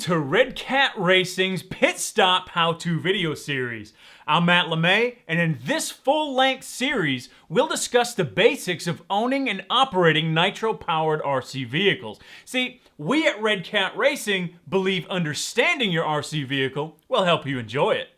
to Redcat Racing's Pit Stop How-To video series. I'm Matt LeMay, and in this full-length series, we'll discuss the basics of owning and operating nitro-powered RC vehicles. See, we at Redcat Racing believe understanding your RC vehicle will help you enjoy it.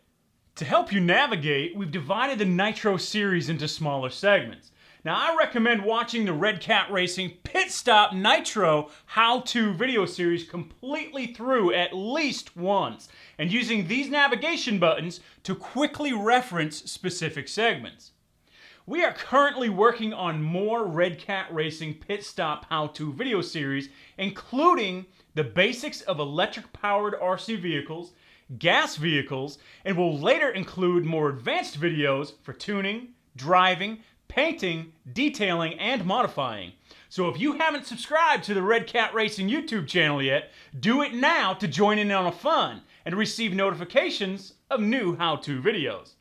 To help you navigate, we've divided the Nitro series into smaller segments. Now, I recommend watching the Redcat Racing Pit Stop Nitro How-To video series completely through at least once, and using these navigation buttons to quickly reference specific segments. We are currently working on more Redcat Racing Pit Stop How-To video series, including the basics of electric-powered RC vehicles, gas vehicles, and will later include more advanced videos for tuning, driving, painting, detailing, and modifying. So if you haven't subscribed to the Redcat Racing YouTube channel yet, do it now to join in on the fun and receive notifications of new how-to videos.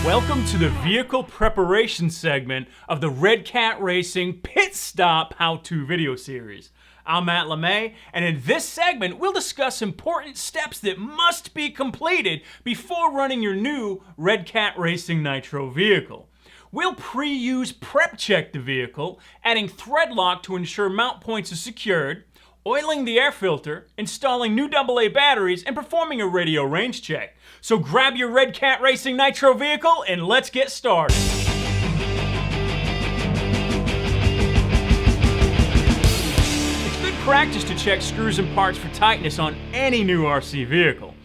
Welcome to the vehicle preparation segment of the Redcat Racing Pit Stop How-To video series. I'm Matt LeMay, and in this segment, we'll discuss important steps that must be completed before running your new Redcat Racing Nitro vehicle. We'll pre-use prep check the vehicle, adding thread lock to ensure mount points are secured, oiling the air filter, installing new AA batteries, and performing a radio range check. So grab your Redcat Racing Nitro vehicle and let's get started. Practice to check screws and parts for tightness on any new RC vehicle.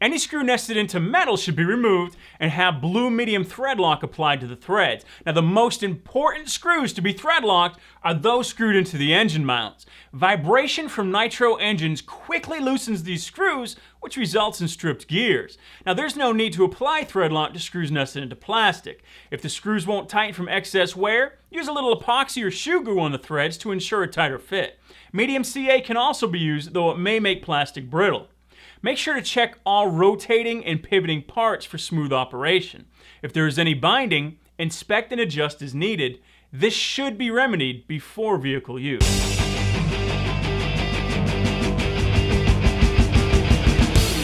Any screw nested into metal should be removed and have blue medium thread lock applied to the threads. Now, the most important screws to be thread locked are those screwed into the engine mounts. Vibration from nitro engines quickly loosens these screws, which results in stripped gears. Now, there's no need to apply thread lock to screws nested into plastic. If the screws won't tighten from excess wear, use a little epoxy or shoe glue on the threads to ensure a tighter fit. Medium CA can also be used, though it may make plastic brittle. Make sure to check all rotating and pivoting parts for smooth operation. If there is any binding, inspect and adjust as needed. This should be remedied before vehicle use.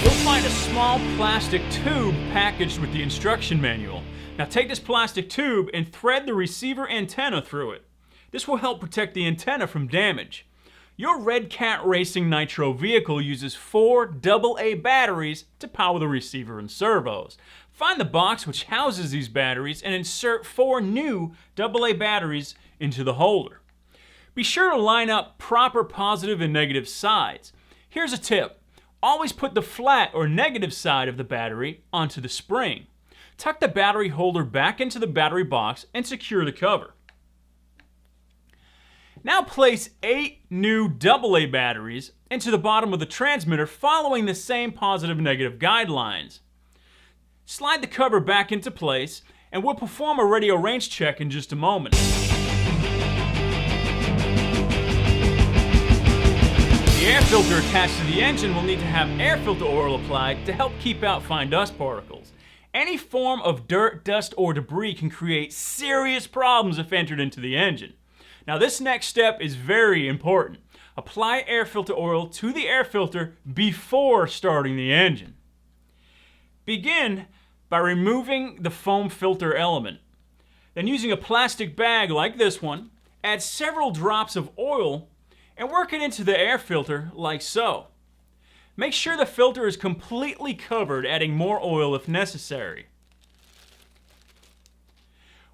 You'll find a small plastic tube packaged with the instruction manual. Now take this plastic tube and thread the receiver antenna through it. This will help protect the antenna from damage. Your Redcat Racing Nitro vehicle uses 4 AA batteries to power the receiver and servos. Find the box which houses these batteries and insert 4 new AA batteries into the holder. Be sure to line up proper positive and negative sides. Here's a tip. Always put the flat or negative side of the battery onto the spring. Tuck the battery holder back into the battery box and secure the cover. Now place 8 new AA batteries into the bottom of the transmitter following the same positive-negative guidelines. Slide the cover back into place and we'll perform a radio range check in just a moment. The air filter attached to the engine will need to have air filter oil applied to help keep out fine dust particles. Any form of dirt, dust, or debris can create serious problems if entered into the engine. Now, this next step is very important. Apply air filter oil to the air filter before starting the engine. Begin by removing the foam filter element. Then, using a plastic bag like this one, add several drops of oil and work it into the air filter like so. Make sure the filter is completely covered, adding more oil if necessary.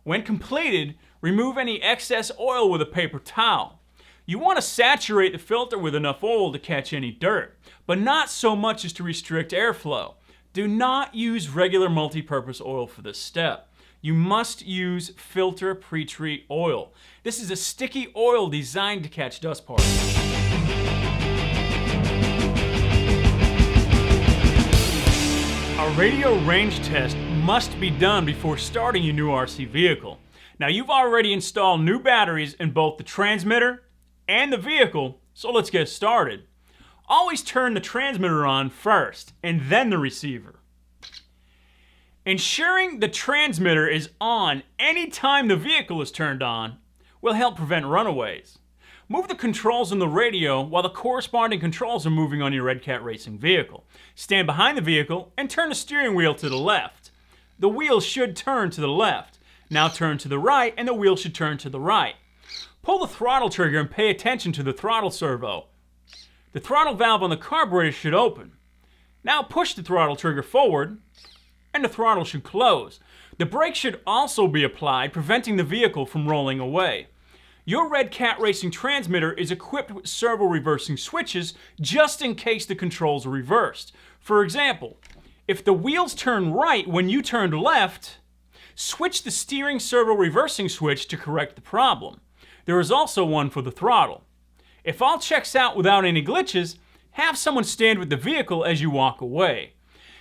When completed, remove any excess oil with a paper towel. You want to saturate the filter with enough oil to catch any dirt, but not so much as to restrict airflow. Do not use regular multi-purpose oil for this step. You must use filter pre-treat oil. This is a sticky oil designed to catch dust particles. A radio range test must be done before starting your new RC vehicle. Now, you've already installed new batteries in both the transmitter and the vehicle, so let's get started. Always turn the transmitter on first and then the receiver. Ensuring the transmitter is on anytime the vehicle is turned on will help prevent runaways. Move the controls on the radio while the corresponding controls are moving on your Redcat Racing vehicle. Stand behind the vehicle and turn the steering wheel to the left. The wheel should turn to the left. Now turn to the right and the wheel should turn to the right. Pull the throttle trigger and pay attention to the throttle servo. The throttle valve on the carburetor should open. Now push the throttle trigger forward and the throttle should close. The brake should also be applied, preventing the vehicle from rolling away. Your Redcat Racing transmitter is equipped with servo reversing switches just in case the controls are reversed. For example, if the wheels turn right when you turned left, switch the steering servo reversing switch to correct the problem. There is also one for the throttle. If all checks out without any glitches, have someone stand with the vehicle as you walk away.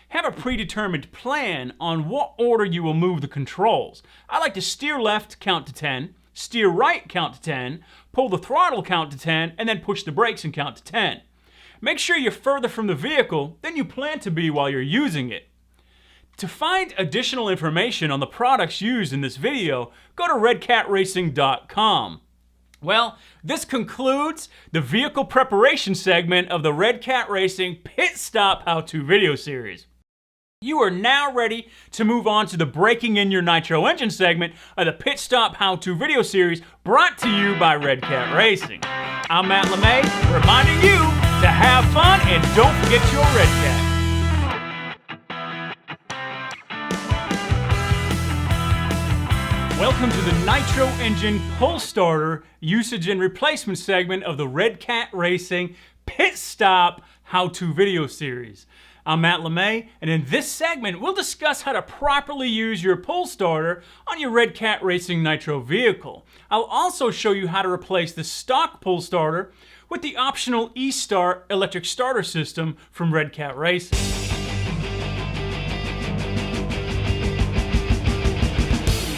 Have a predetermined plan on what order you will move the controls. I like to steer left, count to 10, steer right, count to 10, pull the throttle, count to 10, and then push the brakes and count to 10. Make sure you're further from the vehicle than you plan to be while you're using it. To find additional information on the products used in this video, go to redcatracing.com. Well, this concludes the vehicle preparation segment of the Redcat Racing Pit Stop How-To video series. You are now ready to move on to the Breaking in Your Nitro Engine segment of the Pit Stop How-To video series brought to you by Redcat Racing. I'm Matt LeMay, reminding you to have fun and don't forget your Redcat. Welcome to the Nitro Engine Pull Starter Usage and Replacement segment of the Redcat Racing Pit Stop How-To video series. I'm Matt LeMay, and in this segment, we'll discuss how to properly use your pull starter on your Redcat Racing Nitro vehicle. I'll also show you how to replace the stock pull starter with the optional eStart electric starter system from Redcat Racing.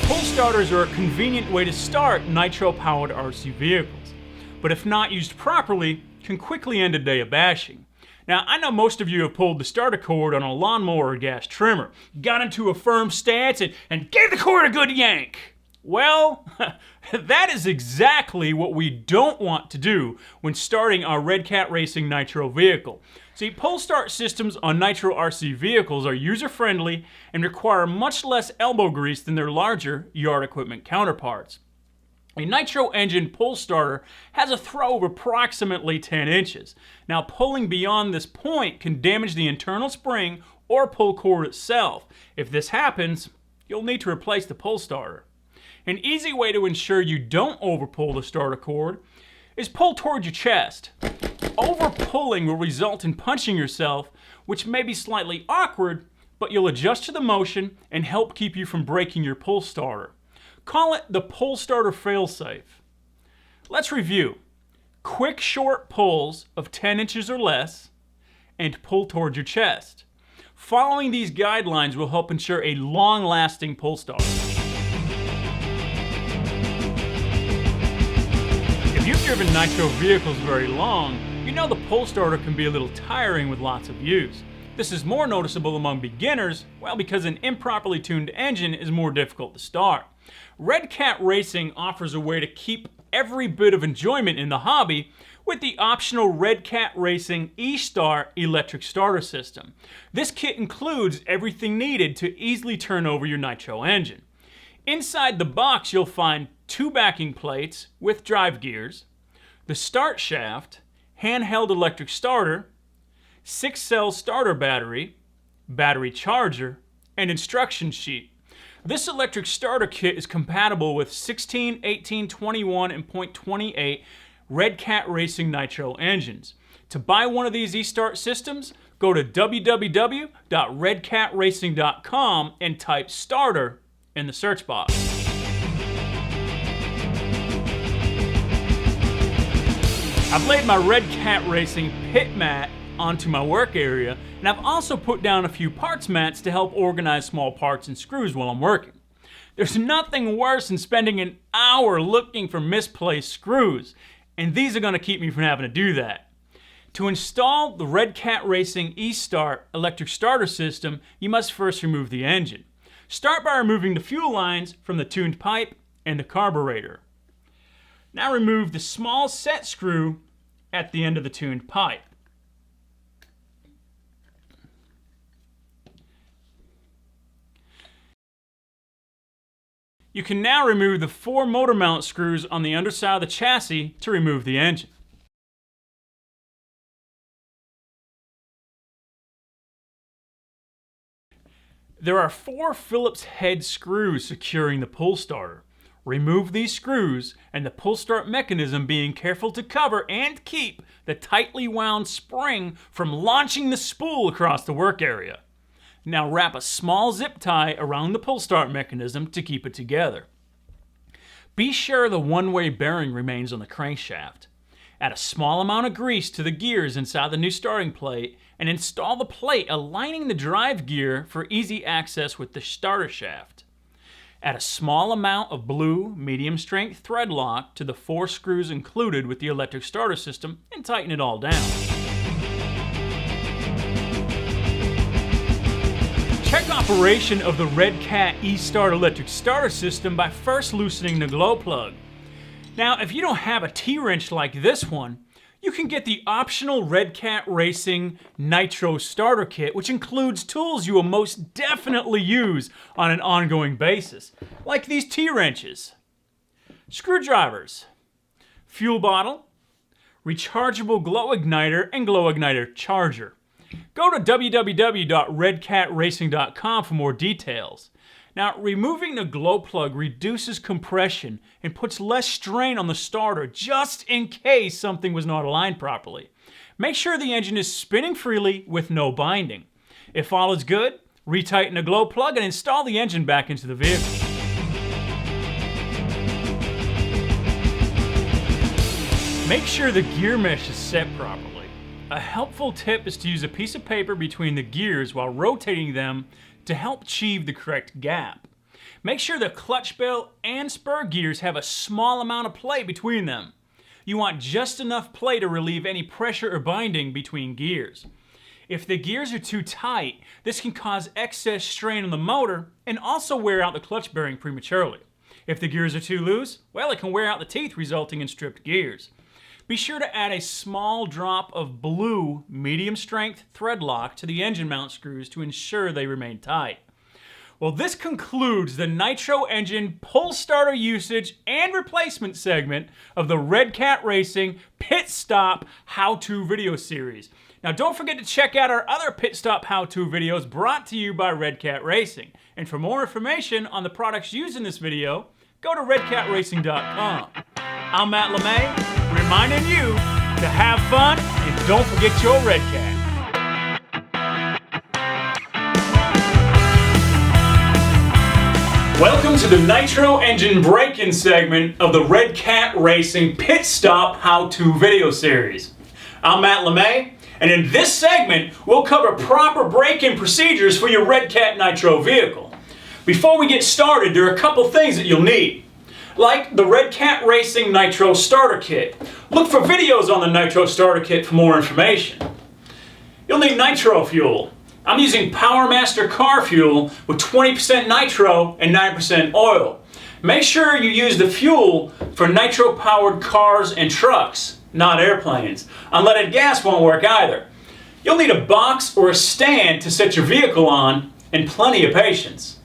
Pull starters are a convenient way to start nitro-powered RC vehicles, but if not used properly, can quickly end a day of bashing. Now, I know most of you have pulled the starter cord on a lawnmower or gas trimmer, got into a firm stance, and gave the cord a good yank. Well, that is exactly what we don't want to do when starting our Redcat Racing Nitro vehicle. See, pull start systems on Nitro RC vehicles are user-friendly and require much less elbow grease than their larger yard equipment counterparts. A Nitro engine pull starter has a throw of approximately 10 inches. Now, pulling beyond this point can damage the internal spring or pull cord itself. If this happens, you'll need to replace the pull starter. An easy way to ensure you don't overpull the starter cord is pull toward your chest. Overpulling will result in punching yourself, which may be slightly awkward, but you'll adjust to the motion and help keep you from breaking your pull starter. Call it the pull starter failsafe. Let's review. Quick short pulls of 10 inches or less and pull toward your chest. Following these guidelines will help ensure a long-lasting pull starter. If you've driven Nitro vehicles very long, you know the pull starter can be a little tiring with lots of use. This is more noticeable among beginners, well, because an improperly tuned engine is more difficult to start. Redcat Racing offers a way to keep every bit of enjoyment in the hobby with the optional Redcat Racing eStart electric starter system. This kit includes everything needed to easily turn over your Nitro engine. Inside the box, you'll find 2 backing plates with drive gears, the start shaft, handheld electric starter, 6-cell starter battery, battery charger, and instruction sheet. This electric starter kit is compatible with 16, 18, 21, and .28 Redcat Racing Nitro engines. To buy one of these eStart systems, go to www.redcatracing.com and type starter in the search box. I've laid my Redcat Racing pit mat onto my work area, and I've also put down a few parts mats to help organize small parts and screws while I'm working. There's nothing worse than spending an hour looking for misplaced screws, and these are going to keep me from having to do that. To install the Redcat Racing eStart electric starter system, you must first remove the engine. Start by removing the fuel lines from the tuned pipe and the carburetor. Now remove the small set screw at the end of the tuned pipe. You can now remove the 4 motor mount screws on the underside of the chassis to remove the engine. There are 4 Phillips head screws securing the pull starter. Remove these screws and the pull start mechanism, being careful to cover and keep the tightly wound spring from launching the spool across the work area. Now wrap a small zip tie around the pull start mechanism to keep it together. Be sure the one-way bearing remains on the crankshaft. Add a small amount of grease to the gears inside the new starting plate and install the plate aligning the drive gear for easy access with the starter shaft. Add a small amount of blue medium-strength thread lock to the 4 screws included with the electric starter system and tighten it all down. Check operation of the Redcat eStart electric starter system by first loosening the glow plug. Now, if you don't have a T-wrench like this one, you can get the optional Redcat Racing Nitro starter kit, which includes tools you will most definitely use on an ongoing basis, like these T-wrenches, screwdrivers, fuel bottle, rechargeable glow igniter, and glow igniter charger. Go to www.redcatracing.com for more details. Now, removing the glow plug reduces compression and puts less strain on the starter just in case something was not aligned properly. Make sure the engine is spinning freely with no binding. If all is good, retighten the glow plug and install the engine back into the vehicle. Make sure the gear mesh is set properly. A helpful tip is to use a piece of paper between the gears while rotating them to help achieve the correct gap. Make sure the clutch bell and spur gears have a small amount of play between them. You want just enough play to relieve any pressure or binding between gears. If the gears are too tight, this can cause excess strain on the motor and also wear out the clutch bearing prematurely. If the gears are too loose, well, it can wear out the teeth, resulting in stripped gears. Be sure to add a small drop of blue medium-strength thread lock to the engine mount screws to ensure they remain tight. Well, this concludes the Nitro engine pull starter usage and replacement segment of the Redcat Racing Pit Stop How-To video series. Now, don't forget to check out our other Pit Stop How-To videos brought to you by Redcat Racing. And for more information on the products used in this video, go to redcatracing.com. I'm Matt LeMay, reminding you to have fun and don't forget your Redcat. Welcome to the Nitro engine break-in segment of the Redcat Racing Pit Stop How-To video series. I'm Matt LeMay, and in this segment, we'll cover proper break-in procedures for your Redcat Nitro vehicle. Before we get started, there are a couple things that you'll need, like the Redcat Racing Nitro Starter Kit. Look for videos on the Nitro Starter Kit for more information. You'll need nitro fuel. I'm using PowerMaster car fuel with 20% nitro and 9% oil. Make sure you use the fuel for nitro-powered cars and trucks, not airplanes. Unleaded gas won't work either. You'll need a box or a stand to set your vehicle on, and plenty of patience.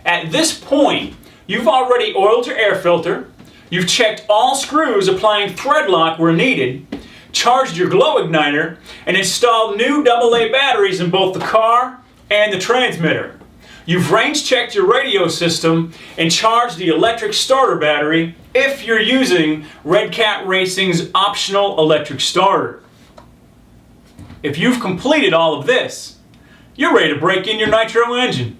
At this point, you've already oiled your air filter, you've checked all screws, applying thread lock where needed, charged your glow igniter, and installed new AA batteries in both the car and the transmitter. You've range checked your radio system and charged the electric starter battery if you're using Redcat Racing's optional electric starter. If you've completed all of this, you're ready to break in your Nitro engine.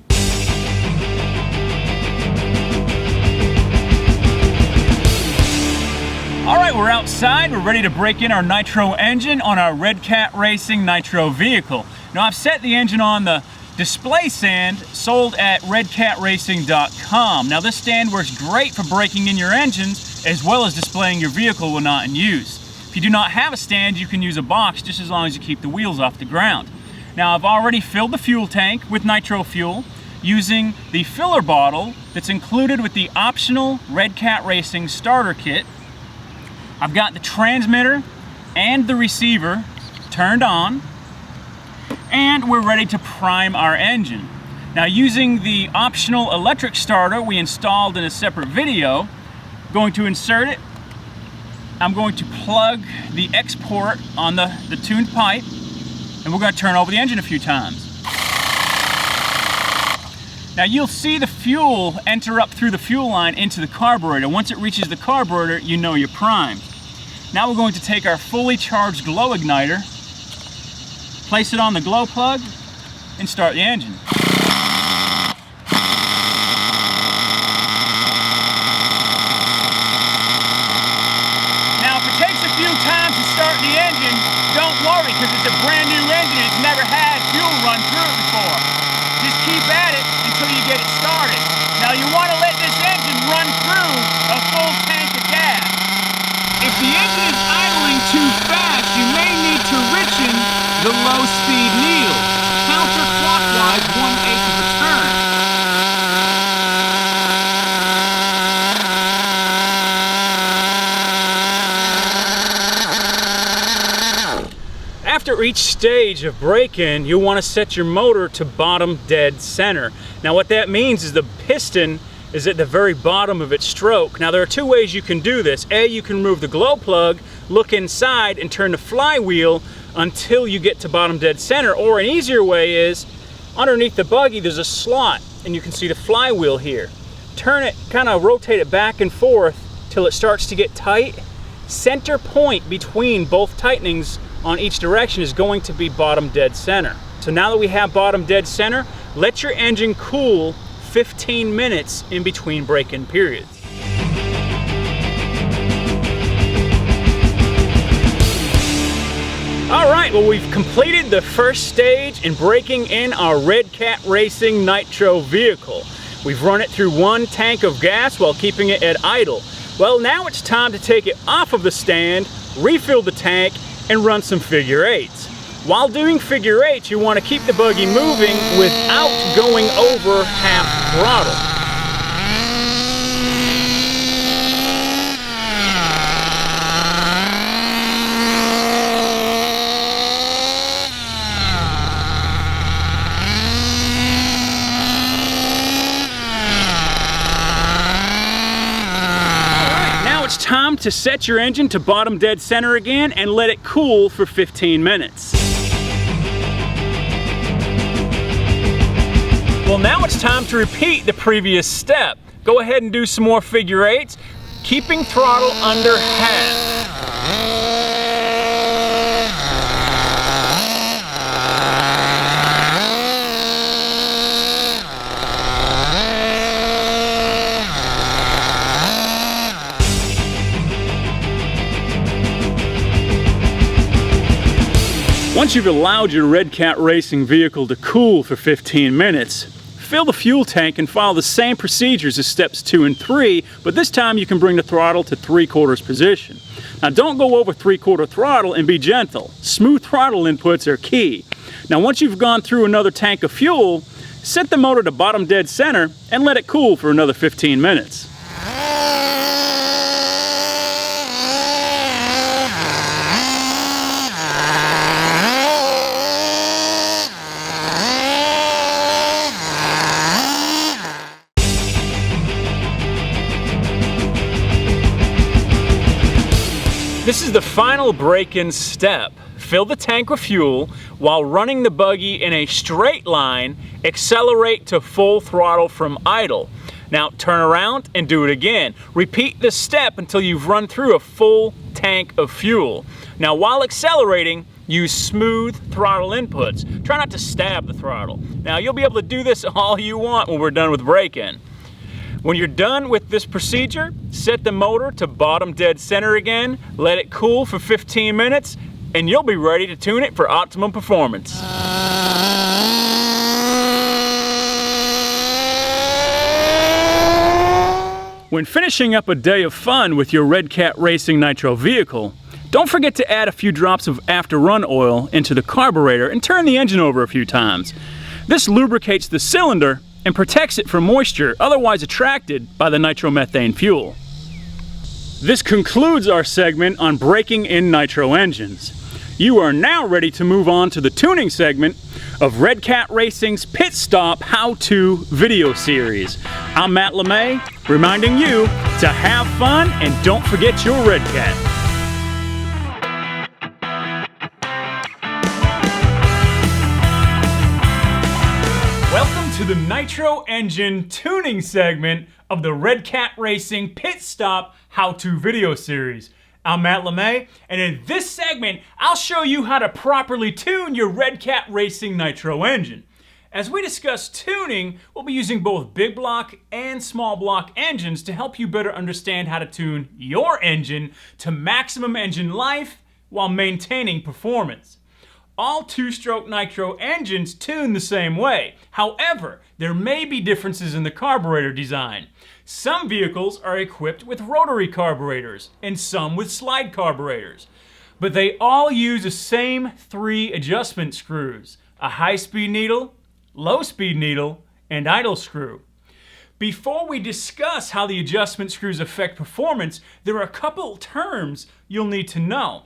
Alright, we're outside. We're ready to break in our Nitro engine on our Redcat Racing Nitro vehicle. Now, I've set the engine on the display stand sold at redcatracing.com. Now, this stand works great for breaking in your engines as well as displaying your vehicle when not in use. If you do not have a stand, you can use a box just as long as you keep the wheels off the ground. Now, I've already filled the fuel tank with nitro fuel using the filler bottle that's included with the optional Redcat Racing starter kit. I've got the transmitter and the receiver turned on, and we're ready to prime our engine. Now, using the optional electric starter we installed in a separate video, I'm going to insert it. I'm going to plug the X port on the tuned pipe, and we're going to turn over the engine a few times. Now, you'll see the fuel enter up through the fuel line into the carburetor. Once it reaches the carburetor, you know you're primed. Now we're going to take our fully charged glow igniter, place it on the glow plug, and start the engine. Now, if it takes a few times to start the engine, don't worry, because it's a brand new engine. It's never had fuel run through it before. Just keep at it until you get it started. Now, you want to let this engine run through a full tank of gas. If the engine is idling too fast, you may need to richen the low-speed needle, counterclockwise 1/8 of a turn. After each stage of break-in, you'll want to set your motor to bottom dead center. Now, what that means is the piston is at the very bottom of its stroke. Now, there are two ways you can do this. A, you can remove the glow plug, look inside, and turn the flywheel until you get to bottom dead center. Or an easier way is, underneath the buggy, there's a slot, and you can see the flywheel here. Turn it, kind of rotate it back and forth till it starts to get tight. Center point between both tightenings on each direction is going to be bottom dead center. So now that we have bottom dead center, let your engine cool 15 minutes in between break-in periods. All right, well, we've completed the first stage in breaking in our Redcat Racing Nitro vehicle. We've run it through 1 tank of gas while keeping it at idle. Well, now it's time to take it off of the stand, refill the tank, and run some figure eights. While doing figure eights, you want to keep the buggy moving without going over half throttle. Time to set your engine to bottom dead center again and let it cool for 15 minutes. Well, now it's time to repeat the previous step. Go ahead and do some more figure eights, keeping throttle under half. Once you've allowed your Redcat Racing vehicle to cool for 15 minutes, fill the fuel tank and follow the same procedures as steps 2 and 3, but this time you can bring the throttle to 3/4 position. Now, don't go over 3/4 throttle and be gentle. Smooth throttle inputs are key. Now, once you've gone through another tank of fuel, set the motor to bottom dead center and let it cool for another 15 minutes. This is the final break-in step. Fill the tank with fuel while running the buggy in a straight line, accelerate to full throttle from idle. Now turn around and do it again. Repeat this step until you've run through a full tank of fuel. Now while accelerating, use smooth throttle inputs. Try not to stab the throttle. Now you'll be able to do this all you want when we're done with break-in. When you're done with this procedure, set the motor to bottom dead center again, let it cool for 15 minutes, and you'll be ready to tune it for optimum performance. When finishing up a day of fun with your Redcat Racing Nitro vehicle, don't forget to add a few drops of after-run oil into the carburetor and turn the engine over a few times. This lubricates the cylinder and protects it from moisture otherwise attracted by the nitromethane fuel. This concludes our segment on breaking in nitro engines. You are now ready to move on to the tuning segment of Redcat Racing's Pit Stop How-To video series. I'm Matt LeMay, reminding you to have fun and don't forget your Redcat. Welcome to the Nitro Engine tuning segment of the Redcat Racing Pit Stop How-To video series. I'm Matt LeMay, and in this segment, I'll show you how to properly tune your Redcat Racing Nitro engine. As we discuss tuning, we'll be using both big block and small block engines to help you better understand how to tune your engine to maximum engine life while maintaining performance. All two-stroke nitro engines tune the same way. However, there may be differences in the carburetor design. Some vehicles are equipped with rotary carburetors and some with slide carburetors. But they all use the same 3 adjustment screws: a high-speed needle, low-speed needle, and idle screw. Before we discuss how the adjustment screws affect performance, there are a couple terms you'll need to know.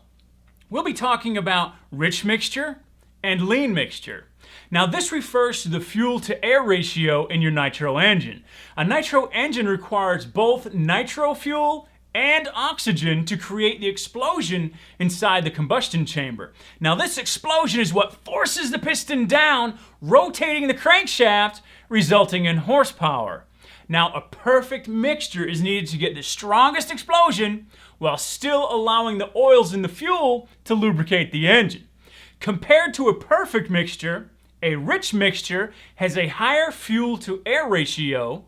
We'll be talking about rich mixture and lean mixture. Now this refers to the fuel to air ratio in your nitro engine. A nitro engine requires both nitro fuel and oxygen to create the explosion inside the combustion chamber. Now this explosion is what forces the piston down, rotating the crankshaft, resulting in horsepower. Now a perfect mixture is needed to get the strongest explosion while still allowing the oils in the fuel to lubricate the engine. Compared to a perfect mixture, a rich mixture has a higher fuel to air ratio,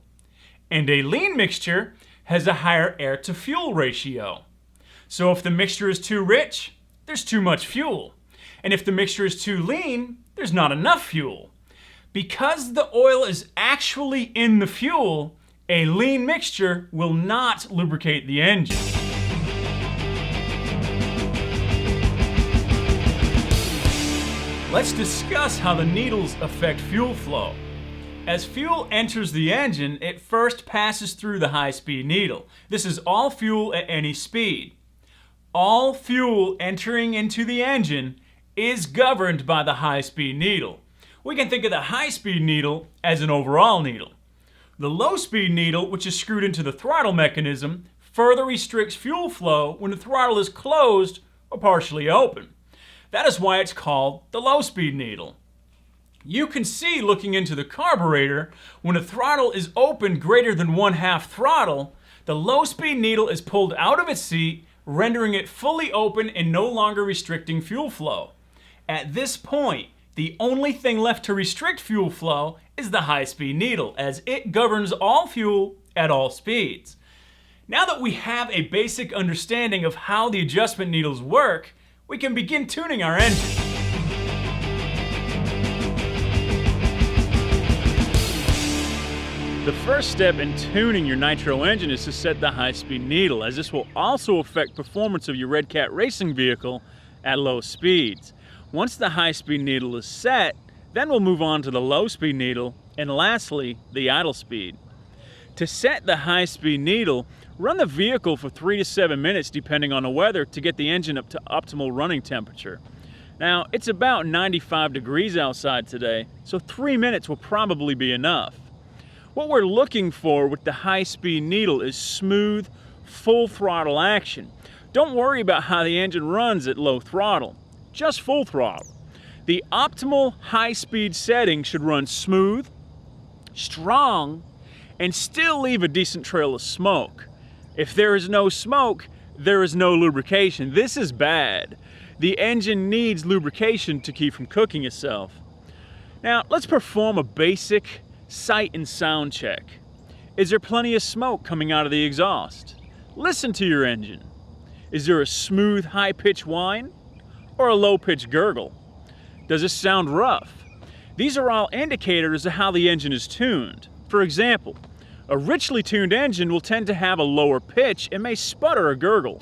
and a lean mixture has a higher air to fuel ratio. So if the mixture is too rich, there's too much fuel. And if the mixture is too lean, there's not enough fuel. Because the oil is actually in the fuel, a lean mixture will not lubricate the engine. Let's discuss how the needles affect fuel flow. As fuel enters the engine, it first passes through the high-speed needle. This is all fuel at any speed. All fuel entering into the engine is governed by the high-speed needle. We can think of the high-speed needle as an overall needle. The low-speed needle, which is screwed into the throttle mechanism, further restricts fuel flow when the throttle is closed or partially open. That is why it's called the low-speed needle. You can see, looking into the carburetor, when the throttle is open greater than 1/2 throttle, the low-speed needle is pulled out of its seat, rendering it fully open and no longer restricting fuel flow. At this point, the only thing left to restrict fuel flow is the high-speed needle, as it governs all fuel at all speeds. Now that we have a basic understanding of how the adjustment needles work, we can begin tuning our engine. The first step in tuning your nitro engine is to set the high-speed needle, as this will also affect performance of your Redcat Racing vehicle at low speeds. Once the high-speed needle is set, then we'll move on to the low-speed needle, and lastly, the idle speed. To set the high-speed needle, run the vehicle for 3 to 7 minutes depending on the weather to get the engine up to optimal running temperature. Now, it's about 95 degrees outside today, so 3 minutes will probably be enough. What we're looking for with the high-speed needle is smooth, full throttle action. Don't worry about how the engine runs at low throttle, just full throttle. The optimal high-speed setting should run smooth, strong, and still leave a decent trail of smoke. If there is no smoke, there is no lubrication. This is bad. The engine needs lubrication to keep from cooking itself. Now, let's perform a basic sight and sound check. Is there plenty of smoke coming out of the exhaust? Listen to your engine. Is there a smooth high-pitched whine or a low-pitched gurgle? Does it sound rough? These are all indicators of how the engine is tuned. For example, a richly tuned engine will tend to have a lower pitch and may sputter or gurgle.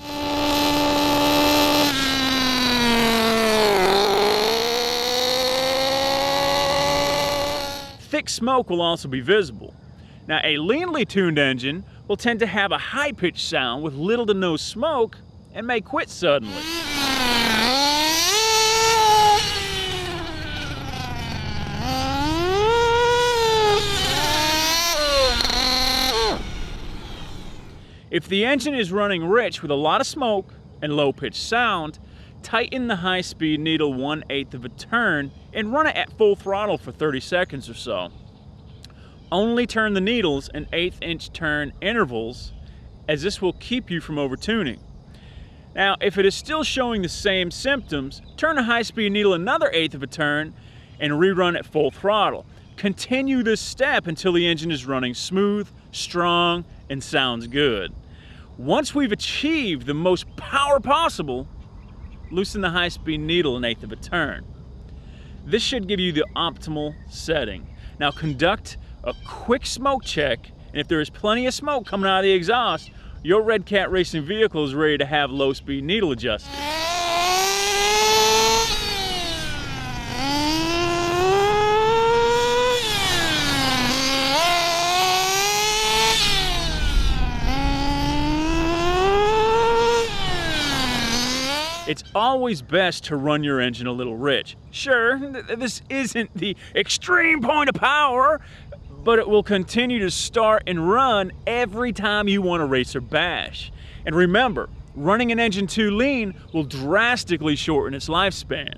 Thick smoke will also be visible. Now, a leanly tuned engine will will tend to have a high-pitched sound with little to no smoke and may quit suddenly. If the engine is running rich with a lot of smoke and low-pitched sound, tighten the high-speed needle 1/8 of a turn and run it at full throttle for 30 seconds or so. Only turn the needles in 1/8-inch turn intervals, as this will keep you from over-tuning. Now, if it is still showing the same symptoms, turn the high-speed needle another 1/8 of a turn and rerun at full throttle. Continue this step until the engine is running smooth, strong, and sounds good. Once we've achieved the most power possible, loosen the high-speed needle an 1/8 of a turn. This should give you the optimal setting. Now conduct a quick smoke check, and if there is plenty of smoke coming out of the exhaust, your Redcat Racing vehicle is ready to have low-speed needle adjusted. It's always best to run your engine a little rich. Sure, this isn't the extreme point of power, but it will continue to start and run every time you want to race or bash. And remember, running an engine too lean will drastically shorten its lifespan.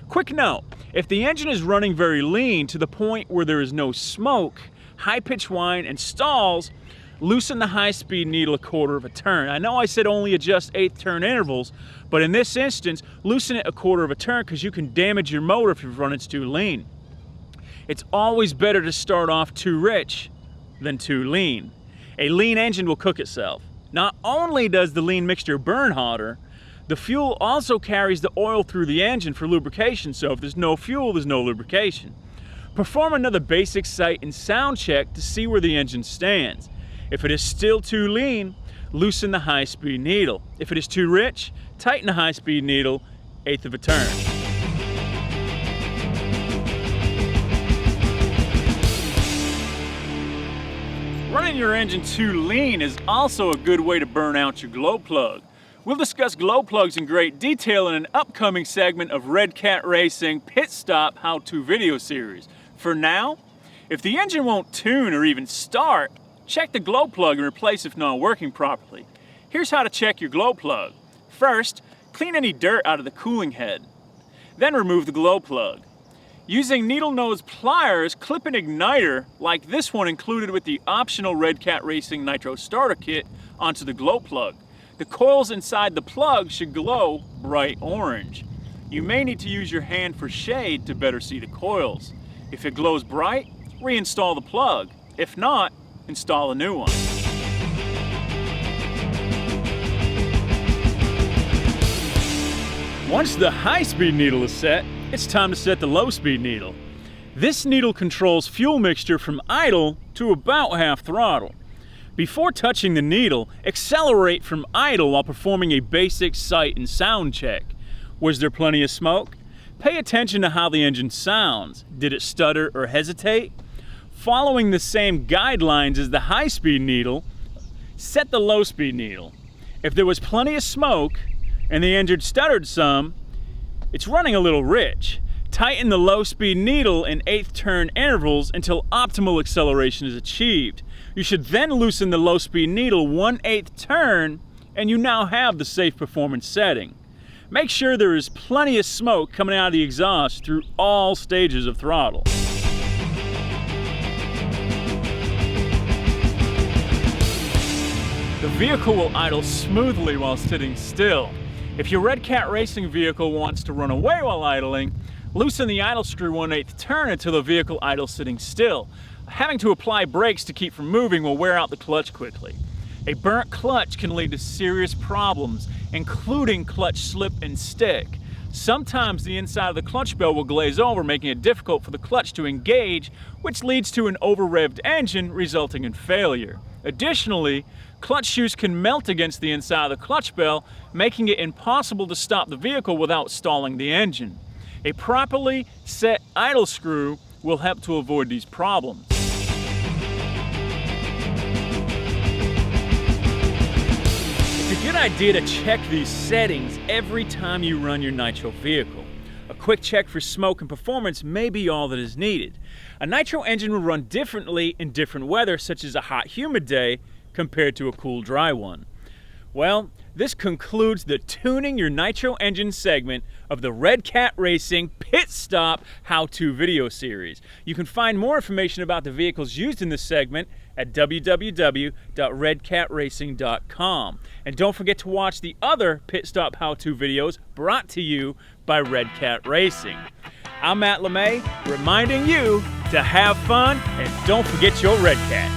Quick note, if the engine is running very lean to the point where there is no smoke, high-pitched whine, and stalls, loosen the high-speed needle 1/4 of a turn. I know I said only adjust 1/8 turn intervals, but in this instance, loosen it 1/4 of a turn because you can damage your motor if you run it too lean. It's always better to start off too rich than too lean. A lean engine will cook itself. Not only does the lean mixture burn hotter, the fuel also carries the oil through the engine for lubrication, so if there's no fuel, there's no lubrication. Perform another basic sight and sound check to see where the engine stands. If it is still too lean, loosen the high-speed needle. If it is too rich, tighten the high-speed needle 1/8 of a turn. Running your engine too lean is also a good way to burn out your glow plug. We'll discuss glow plugs in great detail in an upcoming segment of Redcat Racing Pitstop how-to video series. For now, if the engine won't tune or even start, check the glow plug and replace if not working properly. Here's how to check your glow plug. First, clean any dirt out of the cooling head. Then remove the glow plug. Using needle nose pliers, clip an igniter like this one included with the optional Redcat Racing Nitro starter kit onto the glow plug. The coils inside the plug should glow bright orange. You may need to use your hand for shade to better see the coils. If it glows bright, reinstall the plug. If not, install a new one. Once the high-speed needle is set, it's time to set the low-speed needle. This needle controls fuel mixture from idle to about half throttle. Before touching the needle, accelerate from idle while performing a basic sight and sound check. Was there plenty of smoke? Pay attention to how the engine sounds. Did it stutter or hesitate? Following the same guidelines as the high-speed needle, set the low-speed needle. If there was plenty of smoke and the engine stuttered some, it's running a little rich. Tighten the low-speed needle in 1/8 turn intervals until optimal acceleration is achieved. You should then loosen the low-speed needle 1/8 turn, and you now have the safe performance setting. Make sure there is plenty of smoke coming out of the exhaust through all stages of throttle. The vehicle will idle smoothly while sitting still. If your Redcat Racing vehicle wants to run away while idling, loosen the idle screw 1/8 turn until the vehicle idles sitting still. Having to apply brakes to keep from moving will wear out the clutch quickly. A burnt clutch can lead to serious problems, including clutch slip and stick. Sometimes the inside of the clutch bell will glaze over, making it difficult for the clutch to engage, which leads to an over-revved engine, resulting in failure. Additionally, clutch shoes can melt against the inside of the clutch bell, making it impossible to stop the vehicle without stalling the engine. A properly set idle screw will help to avoid these problems. It's a good idea to check these settings every time you run your Nitro vehicle. A quick check for smoke and performance may be all that is needed. A Nitro engine will run differently in different weather, such as a hot, humid day compared to a cool, dry one. Well, this concludes the Tuning Your Nitro Engine segment of the Redcat Racing Pit Stop How-To video series. You can find more information about the vehicles used in this segment at www.redcatracing.com. And don't forget to watch the other Pit Stop How-To videos brought to you by Redcat Racing. I'm Matt LeMay, reminding you to have fun and don't forget your Redcat.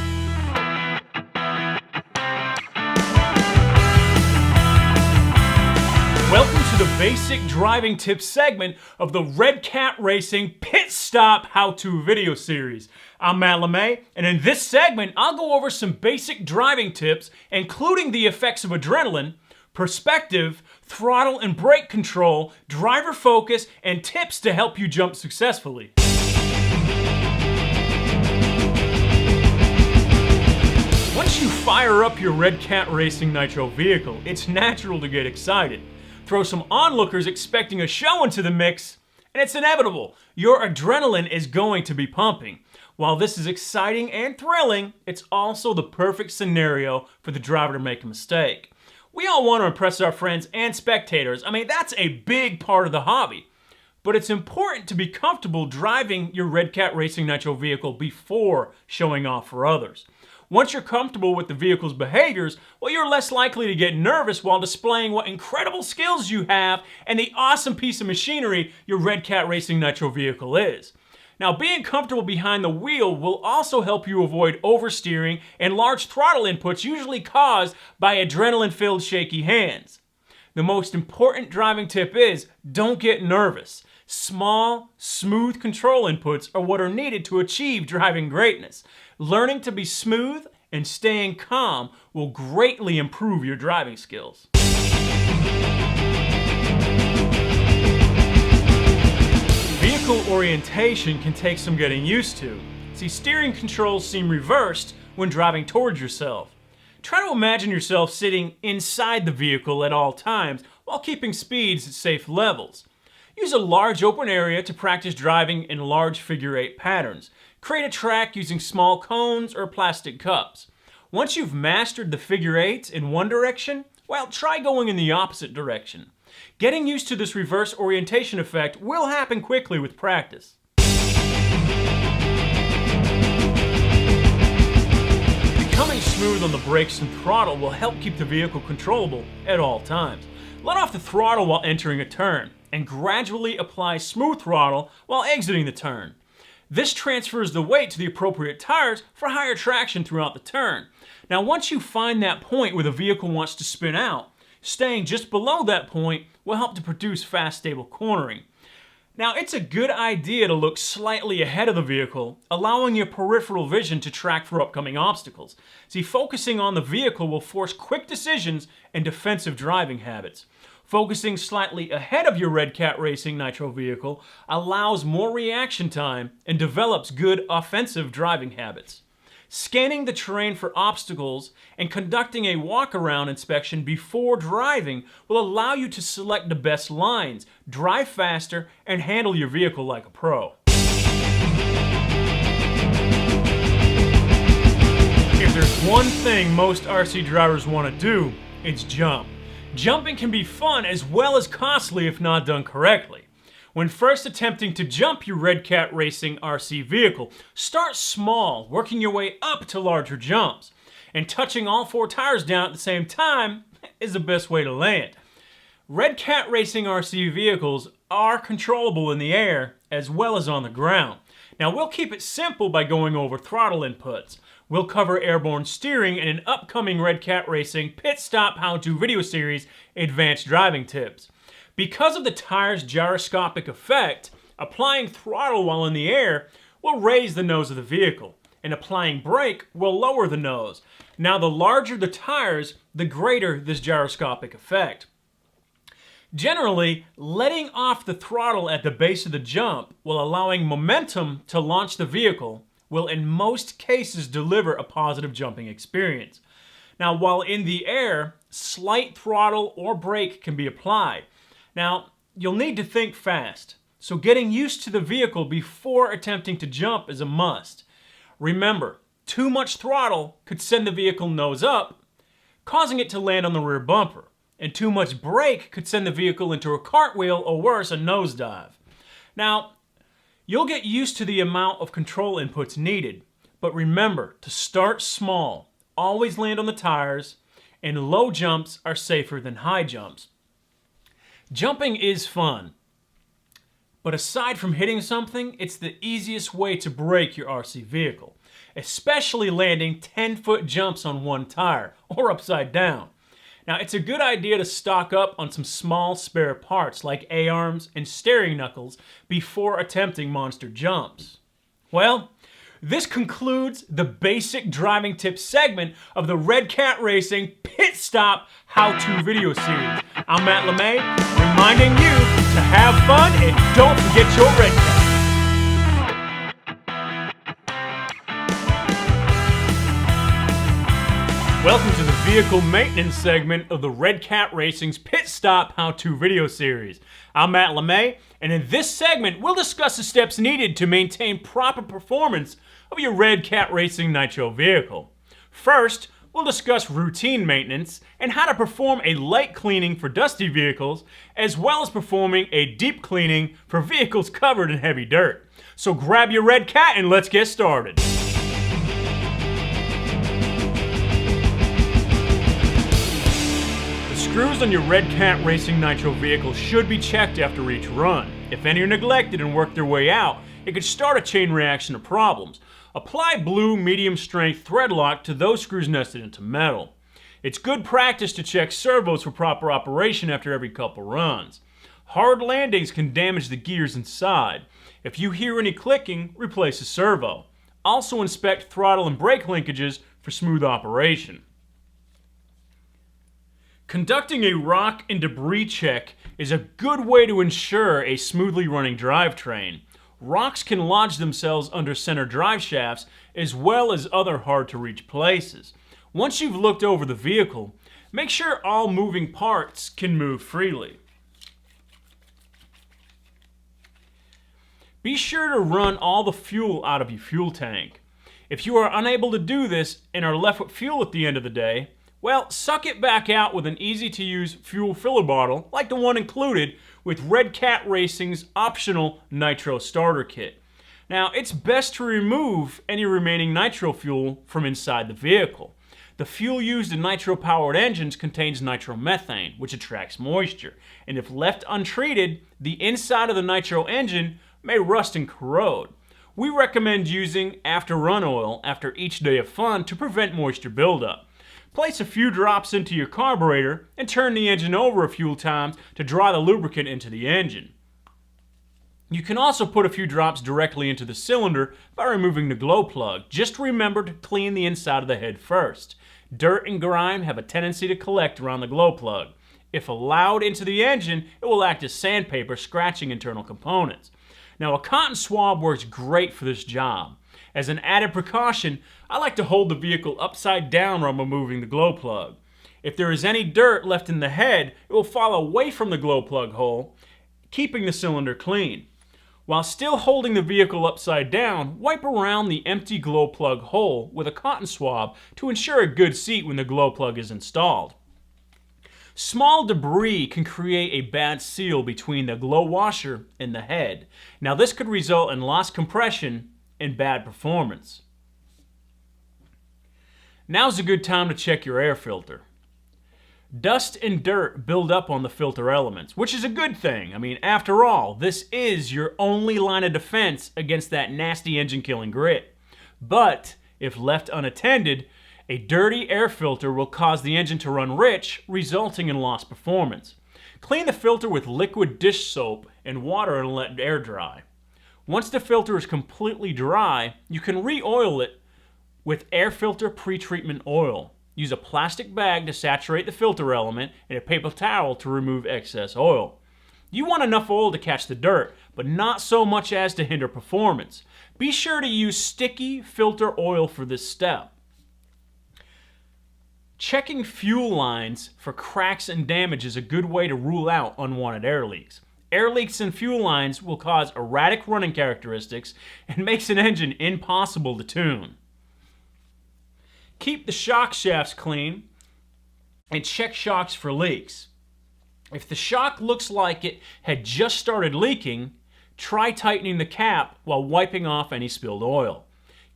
Welcome to the basic driving tips segment of the Redcat Racing Pit Stop How-To video series. I'm Matt LeMay, and in this segment, I'll go over some basic driving tips, including the effects of adrenaline, perspective, throttle and brake control, driver focus, and tips to help you jump successfully. Once you fire up your Redcat Racing Nitro vehicle, it's natural to get excited. Throw some onlookers expecting a show into the mix, and it's inevitable. Your adrenaline is going to be pumping. While this is exciting and thrilling, it's also the perfect scenario for the driver to make a mistake. We all want to impress our friends and spectators. I mean, that's a big part of the hobby. But it's important to be comfortable driving your Redcat Racing Nitro vehicle before showing off for others. Once you're comfortable with the vehicle's behaviors, well, you're less likely to get nervous while displaying what incredible skills you have and the awesome piece of machinery your Redcat Racing Nitro vehicle is. Now, being comfortable behind the wheel will also help you avoid oversteering and large throttle inputs usually caused by adrenaline-filled shaky hands. The most important driving tip is, don't get nervous. Small, smooth control inputs are what are needed to achieve driving greatness. Learning to be smooth and staying calm will greatly improve your driving skills. Vehicle orientation can take some getting used to. See, steering controls seem reversed when driving towards yourself. Try to imagine yourself sitting inside the vehicle at all times while keeping speeds at safe levels. Use a large open area to practice driving in large figure-8 patterns. Create a track using small cones or plastic cups. Once you've mastered the figure-8s in one direction, well, try going in the opposite direction. Getting used to this reverse orientation effect will happen quickly with practice. Becoming smooth on the brakes and throttle will help keep the vehicle controllable at all times. Let off the throttle while entering a turn, and gradually apply smooth throttle while exiting the turn. This transfers the weight to the appropriate tires for higher traction throughout the turn. Now, once you find that point where the vehicle wants to spin out, staying just below that point will help to produce fast, stable cornering. Now, it's a good idea to look slightly ahead of the vehicle, allowing your peripheral vision to track for upcoming obstacles. See, focusing on the vehicle will force quick decisions and defensive driving habits. Focusing slightly ahead of your Redcat Racing Nitro vehicle allows more reaction time and develops good offensive driving habits. Scanning the terrain for obstacles and conducting a walk-around inspection before driving will allow you to select the best lines, drive faster, and handle your vehicle like a pro. If there's one thing most RC drivers want to do, it's jump. Jumping can be fun as well as costly if not done correctly. When first attempting to jump your Redcat Racing RC vehicle, start small, working your way up to larger jumps. And touching all 4 tires down at the same time is the best way to land. Redcat Racing RC vehicles are controllable in the air as well as on the ground. Now, we'll keep it simple by going over throttle inputs. We'll cover airborne steering in an upcoming Redcat Racing Pit Stop How-To video series, Advanced Driving Tips. Because of the tire's gyroscopic effect, applying throttle while in the air will raise the nose of the vehicle, and applying brake will lower the nose. Now, the larger the tires, the greater this gyroscopic effect. Generally, letting off the throttle at the base of the jump while allowing momentum to launch the vehicle will in most cases deliver a positive jumping experience. Now, while in the air, slight throttle or brake can be applied. Now, you'll need to think fast, so getting used to the vehicle before attempting to jump is a must. Remember, too much throttle could send the vehicle nose up, causing it to land on the rear bumper, and too much brake could send the vehicle into a cartwheel or worse, a nosedive. Now, you'll get used to the amount of control inputs needed, but remember to start small, always land on the tires, and low jumps are safer than high jumps. Jumping is fun, but aside from hitting something, it's the easiest way to break your RC vehicle, especially landing 10-foot jumps on one tire or upside down. Now, it's a good idea to stock up on some small spare parts like A-arms and steering knuckles before attempting monster jumps. Well, this concludes the basic driving tips segment of the Redcat Racing Pit Stop How-To video series. I'm Matt LeMay, reminding you to have fun and don't forget your Redcat. Welcome to the vehicle maintenance segment of the Redcat Racing's Pit Stop How-To video series. I'm Matt LeMay, and in this segment, we'll discuss the steps needed to maintain proper performance of your Redcat Racing Nitro vehicle. First, we'll discuss routine maintenance and how to perform a light cleaning for dusty vehicles, as well as performing a deep cleaning for vehicles covered in heavy dirt. So grab your Redcat and let's get started. Screws on your Redcat Racing Nitro vehicle should be checked after each run. If any are neglected and work their way out, it could start a chain reaction of problems. Apply blue medium strength thread lock to those screws nested into metal. It's good practice to check servos for proper operation after every couple runs. Hard landings can damage the gears inside. If you hear any clicking, replace a servo. Also inspect throttle and brake linkages for smooth operation. Conducting a rock and debris check is a good way to ensure a smoothly running drivetrain. Rocks can lodge themselves under center drive shafts as well as other hard-to-reach places. Once you've looked over the vehicle, make sure all moving parts can move freely. Be sure to run all the fuel out of your fuel tank. If you are unable to do this and are left with fuel at the end of the day, well, suck it back out with an easy-to-use fuel filler bottle like the one included with Redcat Racing's optional Nitro starter kit. Now, it's best to remove any remaining nitro fuel from inside the vehicle. The fuel used in nitro-powered engines contains nitromethane, which attracts moisture, and if left untreated, the inside of the nitro engine may rust and corrode. We recommend using after-run oil after each day of fun to prevent moisture buildup. Place a few drops into your carburetor and turn the engine over a few times to draw the lubricant into the engine. You can also put a few drops directly into the cylinder by removing the glow plug. Just remember to clean the inside of the head first. Dirt and grime have a tendency to collect around the glow plug. If allowed into the engine, it will act as sandpaper, scratching internal components. Now, a cotton swab works great for this job. As an added precaution, I like to hold the vehicle upside down while removing the glow plug. If there is any dirt left in the head, it will fall away from the glow plug hole, keeping the cylinder clean. While still holding the vehicle upside down, wipe around the empty glow plug hole with a cotton swab to ensure a good seat when the glow plug is installed. Small debris can create a bad seal between the glow washer and the head. Now, this could result in lost compression and bad performance. Now's a good time to check your air filter. Dust and dirt build up on the filter elements, which is a good thing. I mean, after all, this is your only line of defense against that nasty engine-killing grit. But if left unattended, a dirty air filter will cause the engine to run rich, resulting in lost performance. Clean the filter with liquid dish soap and water and let air dry. Once the filter is completely dry, you can re-oil it with air filter pre-treatment oil. Use a plastic bag to saturate the filter element and a paper towel to remove excess oil. You want enough oil to catch the dirt, but not so much as to hinder performance. Be sure to use sticky filter oil for this step. Checking fuel lines for cracks and damage is a good way to rule out unwanted air leaks. Air leaks in fuel lines will cause erratic running characteristics and makes an engine impossible to tune. Keep the shock shafts clean and check shocks for leaks. If the shock looks like it had just started leaking, try tightening the cap while wiping off any spilled oil.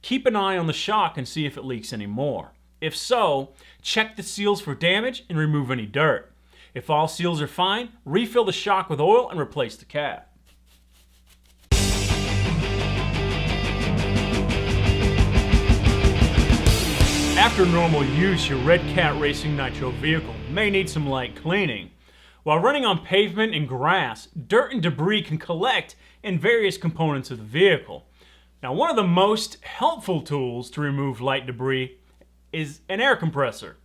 Keep an eye on the shock and see if it leaks anymore. If so, check the seals for damage and remove any dirt. If all seals are fine, refill the shock with oil and replace the cap. After normal use, your Redcat Racing Nitro vehicle may need some light cleaning. While running on pavement and grass, dirt and debris can collect in various components of the vehicle. Now, one of the most helpful tools to remove light debris is an air compressor.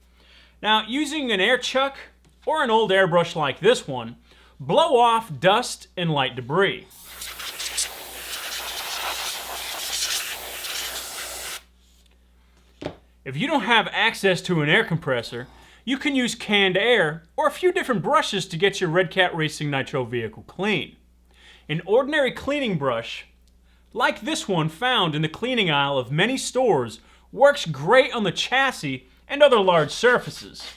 Now, using an air chuck or an old airbrush like this one, blow off dust and light debris. If you don't have access to an air compressor, you can use canned air or a few different brushes to get your Redcat Racing Nitro vehicle clean. An ordinary cleaning brush, like this one found in the cleaning aisle of many stores, works great on the chassis and other large surfaces.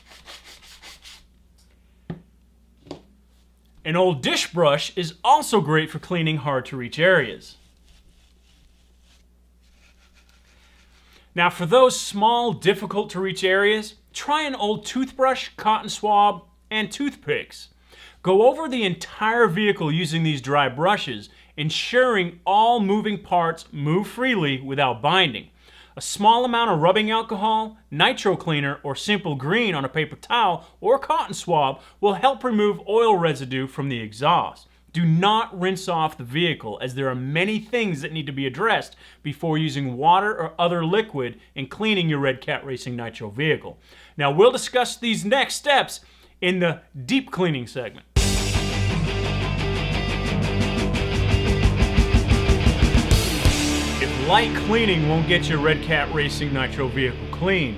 An old dish brush is also great for cleaning hard-to-reach areas. Now, for those small, difficult-to-reach areas, try an old toothbrush, cotton swab, and toothpicks. Go over the entire vehicle using these dry brushes, ensuring all moving parts move freely without binding. A small amount of rubbing alcohol, nitro cleaner, or simple green on a paper towel or cotton swab will help remove oil residue from the exhaust. Do not rinse off the vehicle, as there are many things that need to be addressed before using water or other liquid in cleaning your Redcat Racing Nitro vehicle. Now, we'll discuss these next steps in the deep cleaning segment. If light cleaning won't get your Redcat Racing Nitro vehicle clean,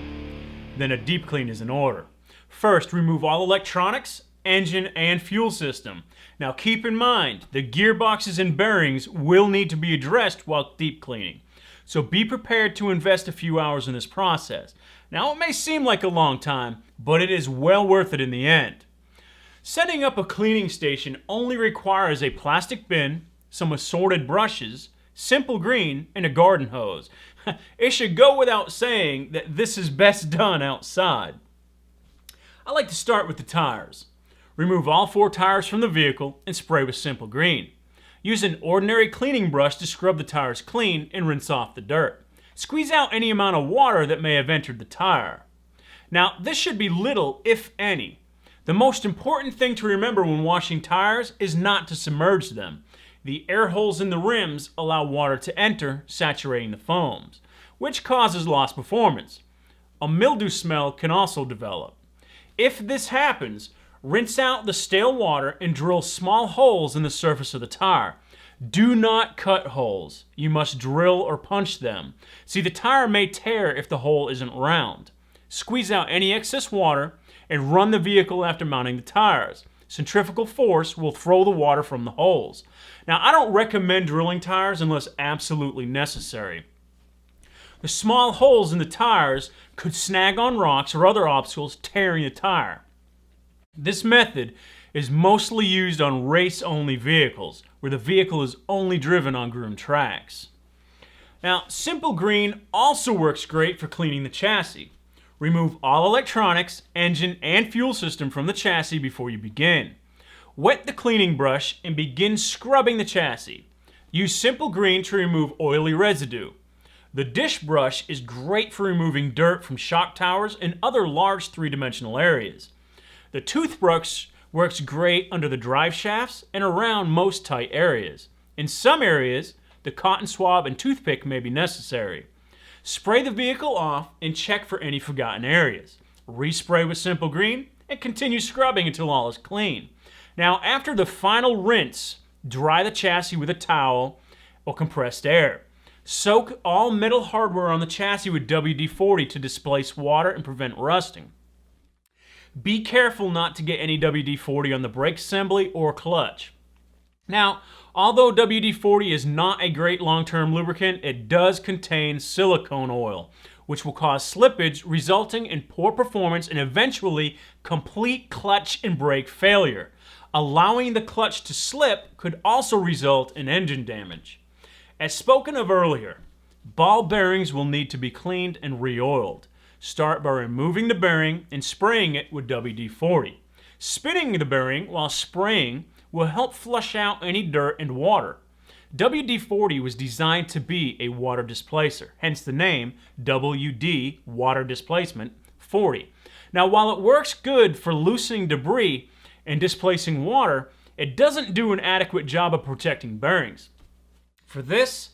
then a deep clean is in order. First, remove all electronics, engine, and fuel system. Now, keep in mind, the gearboxes and bearings will need to be addressed while deep cleaning. So be prepared to invest a few hours in this process. Now, it may seem like a long time, but it is well worth it in the end. Setting up a cleaning station only requires a plastic bin, some assorted brushes, simple green, and a garden hose. It should go without saying that this is best done outside. I like to start with the tires. Remove all 4 tires from the vehicle and spray with simple green. Use an ordinary cleaning brush to scrub the tires clean and rinse off the dirt. Squeeze out any amount of water that may have entered the tire. Now, this should be little, if any. The most important thing to remember when washing tires is not to submerge them. The air holes in the rims allow water to enter, saturating the foams, which causes lost performance. A mildew smell can also develop. If this happens, rinse out the stale water and drill small holes in the surface of the tire. Do not cut holes. You must drill or punch them. See, the tire may tear if the hole isn't round. Squeeze out any excess water and run the vehicle after mounting the tires. Centrifugal force will throw the water from the holes. Now, I don't recommend drilling tires unless absolutely necessary. The small holes in the tires could snag on rocks or other obstacles, tearing the tire. This method is mostly used on race-only vehicles, where the vehicle is only driven on groomed tracks. Now, simple green also works great for cleaning the chassis. Remove all electronics, engine, and fuel system from the chassis before you begin. Wet the cleaning brush and begin scrubbing the chassis. Use simple green to remove oily residue. The dish brush is great for removing dirt from shock towers and other large 3-dimensional areas. The toothbrush works great under the drive shafts and around most tight areas. In some areas, the cotton swab and toothpick may be necessary. Spray the vehicle off and check for any forgotten areas. Respray with simple green and continue scrubbing until all is clean. Now, after the final rinse, dry the chassis with a towel or compressed air. Soak all metal hardware on the chassis with WD-40 to displace water and prevent rusting. Be careful not to get any WD-40 on the brake assembly or clutch. Now, although WD-40 is not a great long-term lubricant, it does contain silicone oil, which will cause slippage, resulting in poor performance and eventually complete clutch and brake failure. Allowing the clutch to slip could also result in engine damage. As spoken of earlier, ball bearings will need to be cleaned and re-oiled. Start by removing the bearing and spraying it with WD-40. Spinning the bearing while spraying will help flush out any dirt and water. WD-40 was designed to be a water displacer, hence the name WD, water displacement 40. Now, while it works good for loosening debris and displacing water, it doesn't do an adequate job of protecting bearings. For this,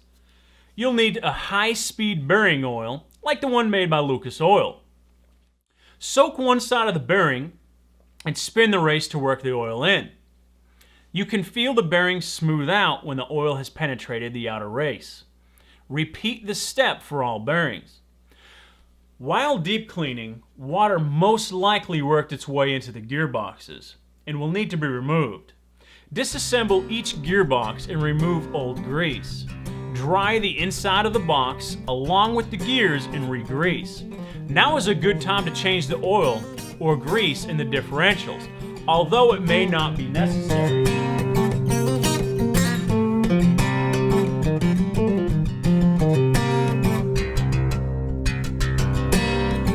you'll need a high-speed bearing oil like the one made by Lucas Oil. Soak one side of the bearing and spin the race to work the oil in. You can feel the bearings smooth out when the oil has penetrated the outer race. Repeat the step for all bearings. While deep cleaning, water most likely worked its way into the gearboxes and will need to be removed. Disassemble each gearbox and remove old grease. Dry the inside of the box along with the gears and re-grease. Now is a good time to change the oil or grease in the differentials, although it may not be necessary.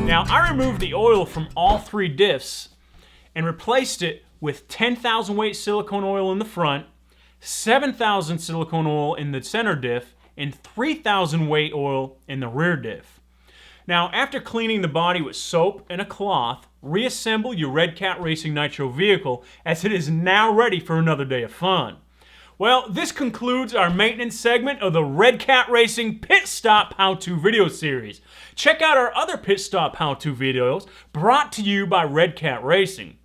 Now, I removed the oil from all three diffs and replaced it with 10,000 weight silicone oil in the front, 7,000 silicone oil in the center diff, and 3,000 weight oil in the rear diff. Now, after cleaning the body with soap and a cloth, reassemble your Redcat Racing Nitro vehicle as it is now ready for another day of fun. Well, this concludes our maintenance segment of the Redcat Racing Pit Stop How-To video series. Check out our other Pit Stop How-To videos brought to you by Redcat Racing.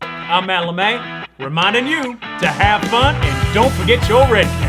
I'm Matt LeMay, reminding you to have fun and don't forget your Redcat.